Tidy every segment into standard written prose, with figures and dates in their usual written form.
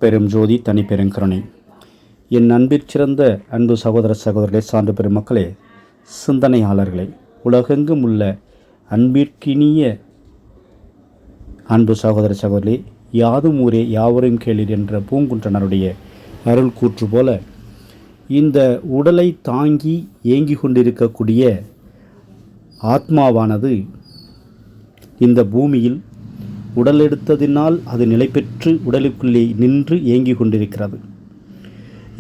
அருட்பெரும் ஜோதி தனிப்பெருங்கருணை. என் அன்பிற்சிறந்த அன்பு சகோதர சகோதரர்களே, சான்று பெரும் மக்களே, சிந்தனையாளர்களே, உலகெங்கும் உள்ள அன்பிற்கினிய அன்பு சகோதர சகோதரர்களே, யாதும் ஊரே யாவரும் கேளீர் என்ற பூங்குன்றனருடைய அருள் கூற்று போல, இந்த உடலை தாங்கி ஏங்கி கொண்டிருக்கக்கூடிய ஆத்மாவானது இந்த பூமியில் உடல் எடுத்ததினால் அது நிலை பெற்று உடலுக்குள்ளே நின்று ஏங்கி கொண்டிருக்கிறது.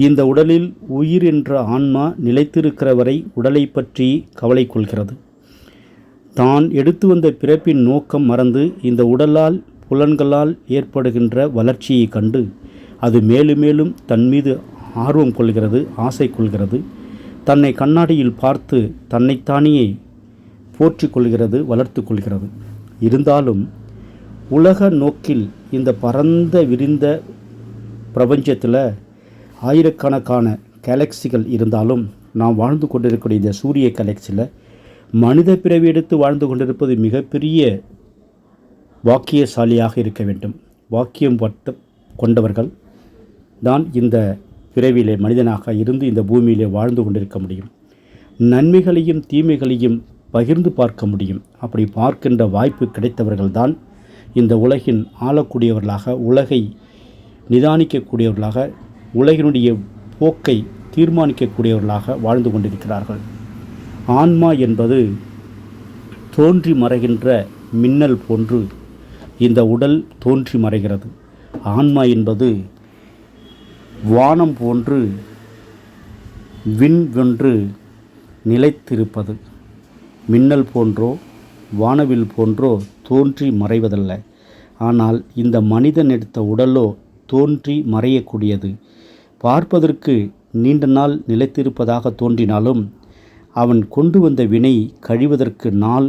இந்த உடலில் உயிர் என்ற ஆன்மா நிலைத்திருக்கிற வரை உடலை பற்றி கவலை கொள்கிறது. தான் எடுத்து வந்த பிறப்பின் நோக்கம் மறந்து இந்த உடலால் புலன்களால் ஏற்படுகின்ற வளர்ச்சியை கண்டு அது மேலும் மேலும் தன் மீது ஆர்வம் கொள்கிறது, ஆசை கொள்கிறது. தன்னை கண்ணாடியில் பார்த்து தன்னைத்தானே போற்றி கொள்கிறது, வளர்த்து கொள்கிறது. இருந்தாலும் உலக நோக்கில் இந்த பரந்த விரிந்த பிரபஞ்சத்தில் ஆயிரக்கணக்கான கேலக்சிகள் இருந்தாலும் நாம் வாழ்ந்து கொண்டிருக்கக்கூடிய இந்த சூரிய கேலக்சியில் மனித பிறவி எடுத்து வாழ்ந்து கொண்டிருப்பது மிகப்பெரிய வாக்கியசாலியாக இருக்க வேண்டும். வாக்கியம் கொண்டவர்கள் தான் இந்த பிறவியிலே மனிதனாக இருந்து இந்த பூமியிலே வாழ்ந்து கொண்டிருக்க முடியும். நன்மைகளையும் தீமைகளையும் பகிர்ந்து பார்க்க முடியும். அப்படி பார்க்கின்ற வாய்ப்பு கிடைத்தவர்கள்தான் இந்த உலகின் ஆளக்கூடியவர்களாக, உலகை நிதானிக்கக்கூடியவர்களாக, உலகினுடைய போக்கை தீர்மானிக்கக்கூடியவர்களாக வாழ்ந்து கொண்டிருக்கிறார்கள். ஆன்மா என்பது தோன்றி மறைகின்ற மின்னல் போன்று இந்த உடல் தோன்றி மறைகிறது. ஆன்மா என்பது வானம் போன்று விண் வென்று நிலைத்திருப்பது. மின்னல் போன்றோ வானவில் போன்றோ தோன்றி மறைவதல்ல. ஆனால் இந்த மனிதன் எடுத்த உடலோ தோன்றி மறையக்கூடியது. பார்ப்பதற்கு நீண்ட நாள் நிலைத்திருப்பதாக தோன்றினாலும் அவன் கொண்டு வந்த வினை கழிவதற்கு நாள்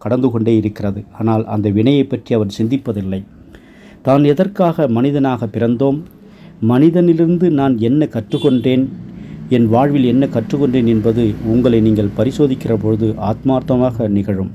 கடந்து கொண்டே இருக்கிறது. ஆனால் அந்த வினையை பற்றி அவன் சிந்திப்பதில்லை. தான் எதற்காக மனிதனாக பிறந்தோம், மனிதனிலிருந்து நான் என்ன கற்றுக்கொண்டேன், என் வாழ்வில் என்ன கற்றுக்கொண்டேன் என்பது உங்களை நீங்கள் பரிசோதிக்கிற பொழுது ஆத்மார்த்தமாக நிகழும்.